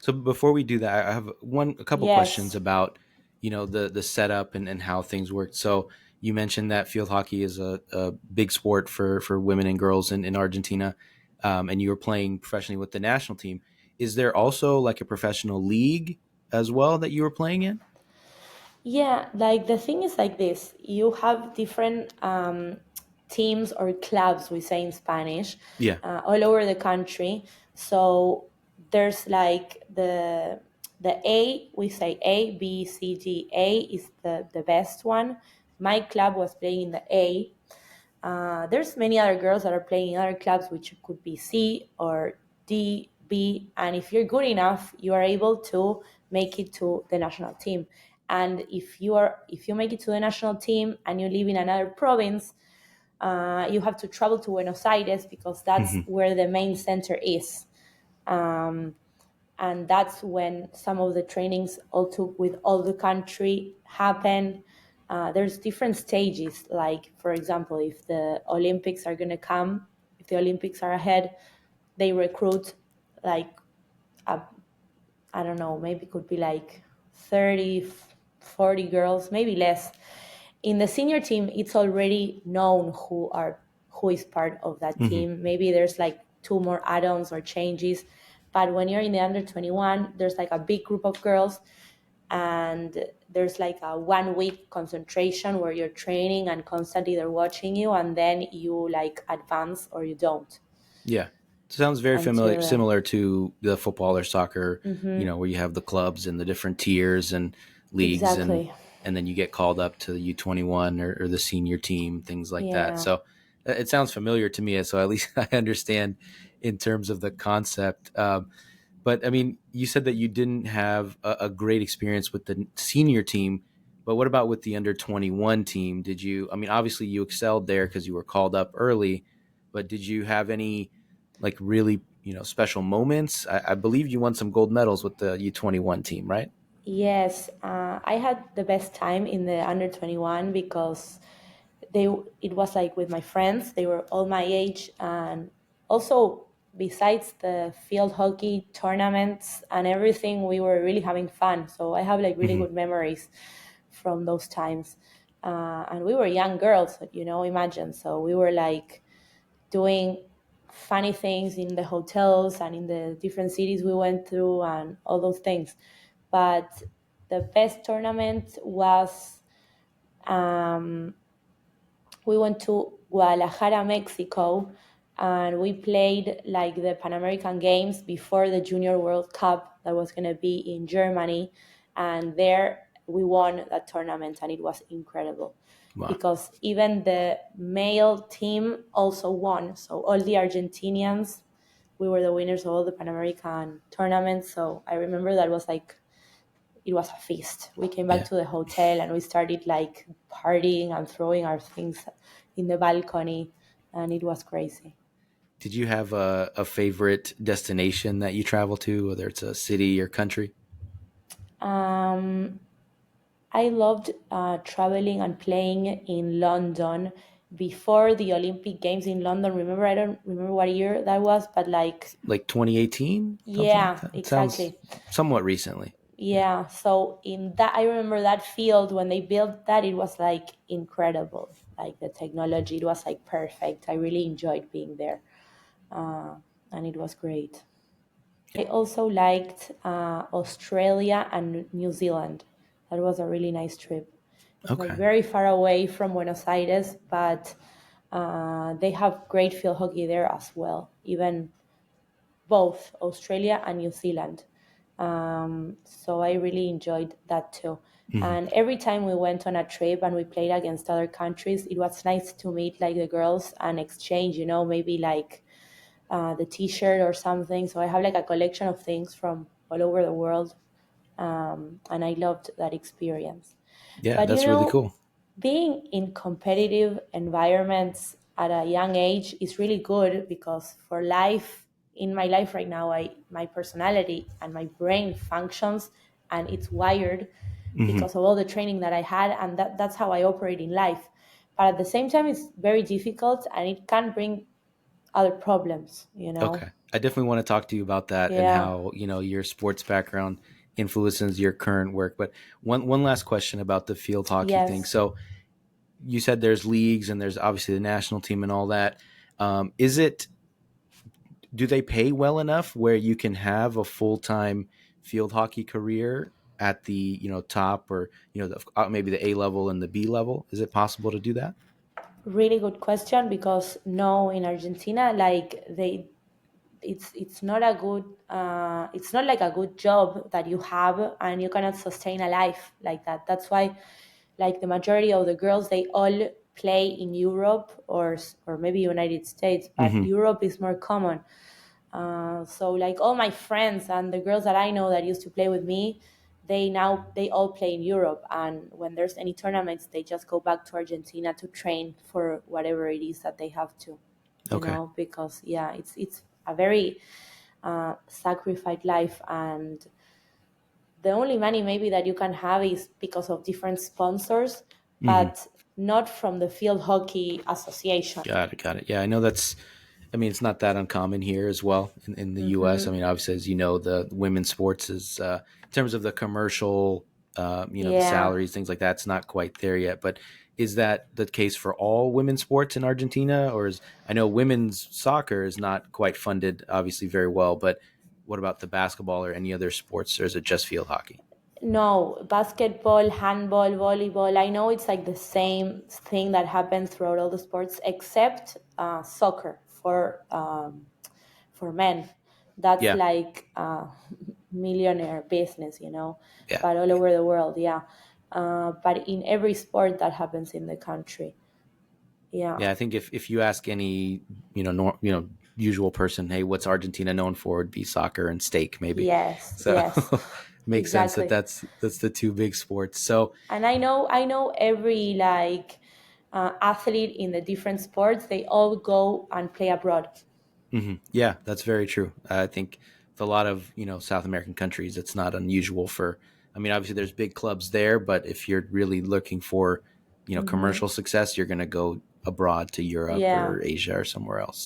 So before we do that, I have a couple questions Yes. about, the setup and how things work. So you mentioned that field hockey is a big sport for women and girls in Argentina, and you were playing professionally with the national team. Is there also like a professional league as well that you were playing in? Yeah, like the thing is like this. You have different teams or clubs, we say in Spanish, Yeah. all over the country. So there's like the A, we say A, B, C, D. A is the best one. My club was playing in the A. There's many other girls that are playing in other clubs, which could be C or D, B, and if you're good enough, you are able to make it to the national team. And if you make it to the national team and you live in another province, you have to travel to Buenos Aires because that's Hmm. where the main center is. Um, and that's when some of the trainings also with all the country happen. There's different stages, like for example, if the Olympics are going to come, if the Olympics are ahead, they recruit like a, I don't know, maybe it could be like 30, 40 girls, maybe less. In the senior team, it's already known who is part of that Hmm. team. Maybe there's like two more add-ons or changes. But when you're in the under 21, there's like a big group of girls, and there's like a 1 week concentration where you're training and constantly they're watching you, and then you like advance or you don't Yeah. Sounds very familiar, until then. similar to the football or soccer, Hmm. where you have the clubs and the different tiers and leagues, Exactly. and then you get called up to the U21 or the senior team, things like that. Yeah. So it sounds familiar to me. So at least I understand in terms of the concept. But I mean, you said that you didn't have a great experience with the senior team, but what about with the under 21 team? Did you, I mean, obviously you excelled there because you were called up early, but did you have any like really, special moments? I believe you won some gold medals with the U21 team, right? Yes, I had the best time in the under 21 because they it was like with my friends. They were all my age, and also besides the field hockey tournaments and everything, we were really having fun. So I have like really Hmm. good memories from those times. And we were young girls, imagine. So we were like doing funny things in the hotels and in the different cities we went through and all those things. But the best tournament was, um, we went to Guadalajara, Mexico, and we played like the Pan American Games before the Junior World Cup that was going to be in Germany. And there we won that tournament, and it was incredible Wow. because even the male team also won. So all the Argentinians, we were the winners of all the Pan American tournaments. So I remember that was like it was a feast. We came back Yeah. to the hotel and we started like partying and throwing our things in the balcony, and it was crazy. Did you have a favorite destination that you travel to, whether it's a city or country? Um, I loved traveling and playing in London before the Olympic Games in London. Remember, I don't remember what year that was, but like, Like 2018, something like yeah, that. It sounds exactly. somewhat recently. Yeah. Yeah, so in that, I remember that field when they built that, it was like incredible. Like the technology, it was like perfect. I really enjoyed being there, and it was great. I also liked Australia and New Zealand. That was a really nice trip. It's like Okay. very far away from Buenos Aires, but they have great field hockey there as well. Even both Australia and New Zealand. So I really enjoyed that too. Hmm. And every time we went on a trip and we played against other countries, it was nice to meet like the girls and exchange, maybe like the T-shirt or something. So I have like a collection of things from all over the world, and I loved that experience. Yeah, But that's really cool. being in competitive environments at a young age is really good because for life, in my life right now, my personality and my brain functions and it's wired Hmm. because of all the training that I had, and that's how I operate in life. But at the same time, it's very difficult and it can bring other problems. Okay. I definitely want to talk to you about that and Yeah. how, your sports background influences your current work. But one last question about the field hockey thing. Yes. So you said there's leagues and there's obviously the national team and all that. Is it Do they pay well enough where you can have a full-time field hockey career at the top, or maybe the A level and the B level? Is it possible to do that? Really good question, because no, in Argentina, like it's not a good it's not like a good job that you have, and you cannot sustain a life like that. That's why, like, the majority of the girls, they all play in Europe, or maybe United States, but Hmm. Europe is more common. So, like, all my friends and the girls that I know that used to play with me, they all play in Europe, and when there's any tournaments, they just go back to Argentina to train for whatever it is that they have to, Okay. because yeah, it's a very sacrificed life, and the only money maybe that you can have is because of different sponsors, Hmm. but not from the field hockey association. Got it. Got it. Yeah, I know that's. I mean, it's not that uncommon here as well in the U.S. I Hmm. mean, obviously, as you know, the women's sports is in terms of the commercial, the Yeah. salaries, things like that. It's not quite there yet. But is that the case for all women's sports in Argentina, or is I know women's soccer is not quite funded, obviously, very well. But what about the basketball or any other sports, or is it just field hockey? No, basketball, handball, volleyball. I know it's like the same thing that happens throughout all the sports, except soccer for men. That's Yeah, like millionaire business, yeah. but all over the world, yeah. But in every sport that happens in the country, yeah. Yeah, I think if you ask any usual person, hey, what's Argentina known for? It'd be soccer and steak, maybe. Yes, So yes, makes sense that exactly. that's the two big sports. So And I know every, like, athlete in the different sports, they all go and play abroad. yeah, that's very true. I think with a lot of South American countries, it's not unusual for. I mean, obviously there's big clubs there, but if you're really looking for Hmm. commercial success, you're going to go abroad to Europe Yeah. or Asia or somewhere else.